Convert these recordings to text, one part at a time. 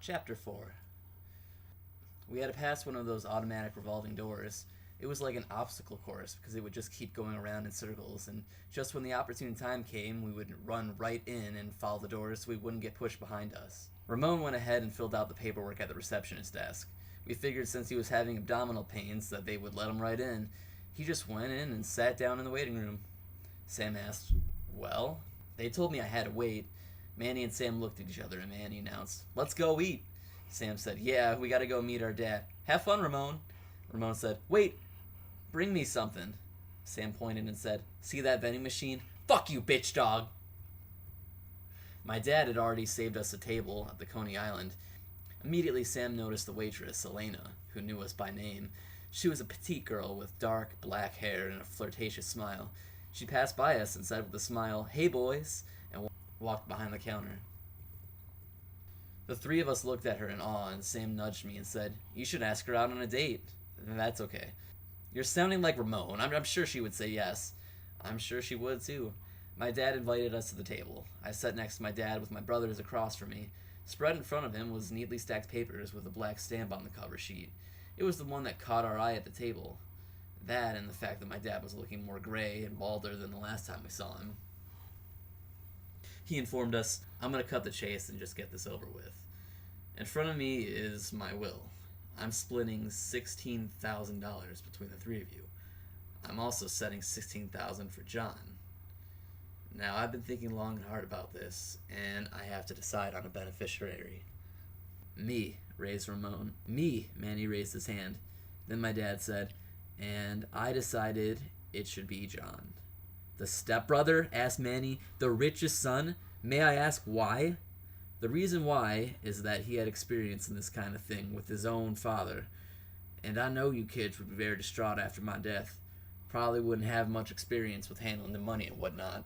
Chapter 4. We had to pass one of those automatic revolving doors. It was like an obstacle course because it would just keep going around in circles, and just when the opportune time came, we would run right in and follow the doors so we wouldn't get pushed behind us. Ramon went ahead and filled out the paperwork at the receptionist's desk. We figured since he was having abdominal pains that they would let him right in. He just went in and sat down in the waiting room. Sam asked, "Well?" They told me I had to wait. Manny and Sam looked at each other and Manny announced, "Let's go eat." Sam said, "Yeah, we gotta go meet our dad." "Have fun, Ramon." Ramon said, "Wait, bring me something." Sam pointed and said, "See that vending machine? Fuck you, bitch dog." My dad had already saved us a table at the Coney Island. Immediately, Sam noticed the waitress, Elena, who knew us by name. She was a petite girl with dark, black hair and a flirtatious smile. She passed by us and said with a smile, "Hey, boys," and walked behind the counter. The three of us looked at her in awe, and Sam nudged me and said, "You should ask her out on a date." "That's okay." "You're sounding like Ramon. I'm sure she would say yes." "I'm sure she would, too." My dad invited us to the table. I sat next to my dad with my brothers across from me. Spread in front of him was neatly stacked papers with a black stamp on the cover sheet. It was the one that caught our eye at the table. That and the fact that my dad was looking more gray and balder than the last time we saw him. He informed us, "I'm going to cut the chase and just get this over with. In front of me is my will. I'm splitting $16,000 between the three of you. I'm also setting $16,000 for John. Now, I've been thinking long and hard about this, and I have to decide on a beneficiary." "Me," raised Ramon. "Me," Manny raised his hand. Then my dad said, "And I decided it should be John." "The stepbrother?" asked Manny. "The richest son? May I ask why?" "The reason why is that he had experience in this kind of thing with his own father. And I know you kids would be very distraught after my death. Probably wouldn't have much experience with handling the money and whatnot.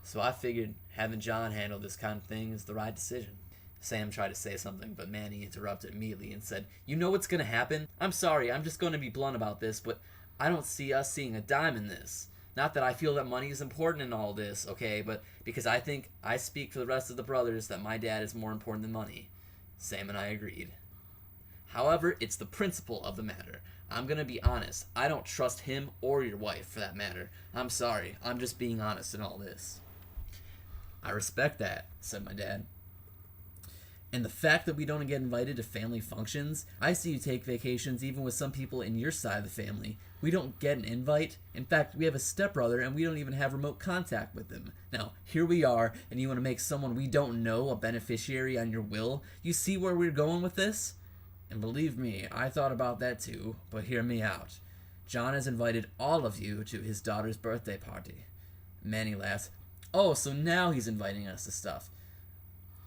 So I figured having John handle this kind of thing is the right decision." Sam tried to say something, but Manny interrupted immediately and said, "You know what's going to happen? I'm sorry, I'm just going to be blunt about this, but I don't see us seeing a dime in this. Not that I feel that money is important in all this, okay, but because I think I speak for the rest of the brothers that my dad is more important than money." Sam and I agreed. "However, it's the principle of the matter. I'm going to be honest. I don't trust him or your wife, for that matter. I'm sorry. I'm just being honest in all this." "I respect that," said my dad. "And the fact that we don't get invited to family functions, I see you take vacations even with some people in your side of the family. We don't get an invite. In fact, we have a stepbrother and we don't even have remote contact with him. Now, here we are, and you want to make someone we don't know a beneficiary on your will? You see where we're going with this?" And believe me, I thought about that too, but hear me out. John has invited all of you to his daughter's birthday party. Manny laughed. "Oh, so now he's inviting us to stuff."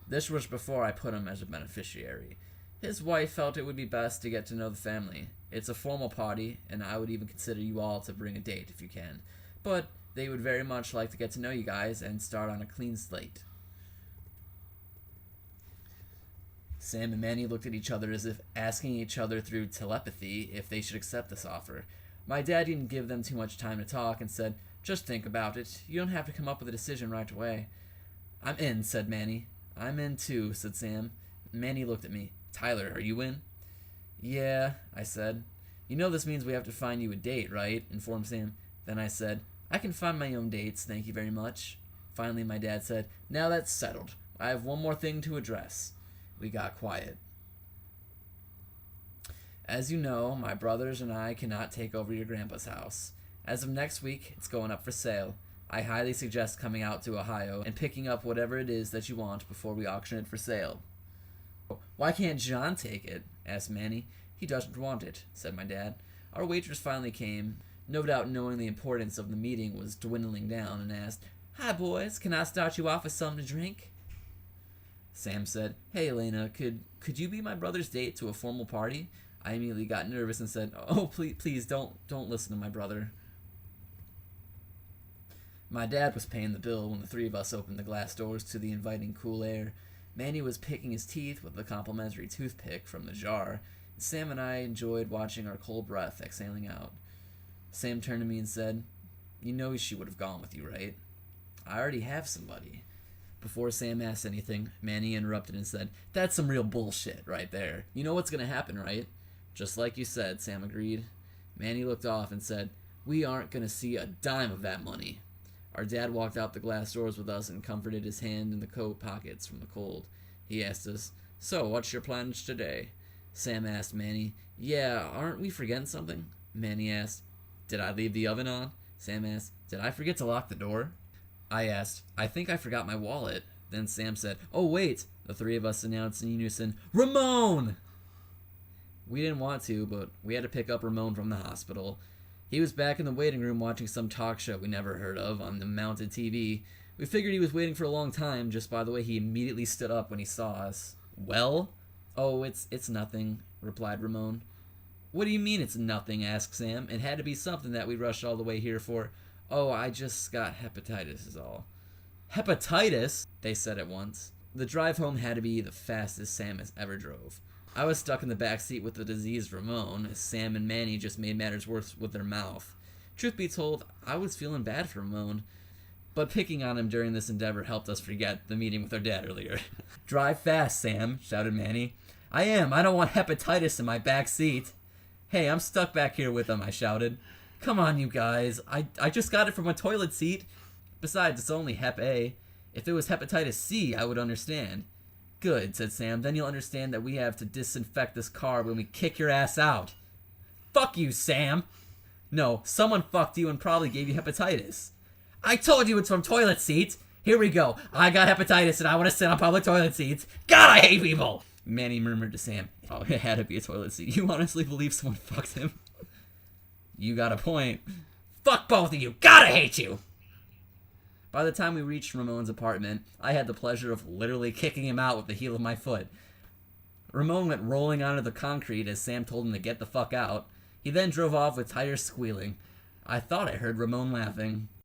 "This was before I put him as a beneficiary. His wife felt it would be best to get to know the family. It's a formal party, and I would even consider you all to bring a date if you can. But they would very much like to get to know you guys and start on a clean slate." Sam and Manny looked at each other as if asking each other through telepathy if they should accept this offer. My dad didn't give them too much time to talk and said, "Just think about it. You don't have to come up with a decision right away." "I'm in," said Manny. "I'm in too," said Sam. Manny looked at me. "Tyler, are you in?" "Yeah," I said. "You know this means we have to find you a date, right?" informed Sam. Then I said, "I can find my own dates, thank you very much." Finally, my dad said, "Now that's settled. I have one more thing to address." We got quiet. "As you know, my brothers and I cannot take over your grandpa's house. As of next week, it's going up for sale. I highly suggest coming out to Ohio and picking up whatever it is that you want before we auction it for sale." "Why can't John take it?" asked Manny. "He doesn't want it," said my dad. Our waitress finally came, no doubt knowing the importance of the meeting was dwindling down, and asked, "Hi, boys, can I start you off with something to drink?" Sam said, "Hey, Elena, could you be my brother's date to a formal party?" I immediately got nervous and said, "Oh, please don't listen to my brother." My dad was paying the bill when the three of us opened the glass doors to the inviting cool air. Manny was picking his teeth with a complimentary toothpick from the jar, and Sam and I enjoyed watching our cold breath exhaling out. Sam turned to me and said, "You know she would have gone with you, right?" "I already have somebody." Before Sam asked anything, Manny interrupted and said, "That's some real bullshit right there. You know what's gonna happen, right?" "Just like you said," Sam agreed. Manny looked off and said, "We aren't gonna see a dime of that money." Our dad walked out the glass doors with us and comforted his hand in the coat pockets from the cold. He asked us, "So, what's your plans today?" Sam asked Manny, "Yeah, aren't we forgetting something?" Manny asked, "Did I leave the oven on?" Sam asked, "Did I forget to lock the door?" I asked, "I think I forgot my wallet." Then Sam said, "Oh, wait." The three of us announced in unison, "Ramon!" We didn't want to, but we had to pick up Ramon from the hospital. He was back in the waiting room watching some talk show we never heard of on the mounted TV. We figured he was waiting for a long time just by the way he immediately stood up when he saw us. "Well?" "Oh, it's nothing," replied Ramon. "What do you mean it's nothing?" asked Sam. "It had to be something that we rushed all the way here for." "Oh, I just got hepatitis is all." "Hepatitis?" they said at once. The drive home had to be the fastest Sam has ever drove. I was stuck in the back seat with the diseased Ramon, as Sam and Manny just made matters worse with their mouth. Truth be told, I was feeling bad for Ramon, but picking on him during this endeavor helped us forget the meeting with our dad earlier. "Drive fast, Sam," shouted Manny. "I am. I don't want hepatitis in my back seat." "Hey, I'm stuck back here with him," I shouted. "Come on, you guys. I just got it from a toilet seat. Besides, it's only Hep A. If it was hepatitis C, I would understand." "Good," said Sam. "Then you'll understand that we have to disinfect this car when we kick your ass out." "Fuck you, Sam!" "No, someone fucked you and probably gave you hepatitis." "I told you it's from toilet seats. Here we go. I got hepatitis and I want to sit on public toilet seats. God, I hate people!" Manny murmured to Sam, "Oh, it had to be a toilet seat. You honestly believe someone fucked him?" "You got a point." "Fuck both of you. God, I hate you!" By the time we reached Ramon's apartment, I had the pleasure of literally kicking him out with the heel of my foot. Ramon went rolling onto the concrete as Sam told him to get the fuck out. He then drove off with tires squealing. I thought I heard Ramon laughing.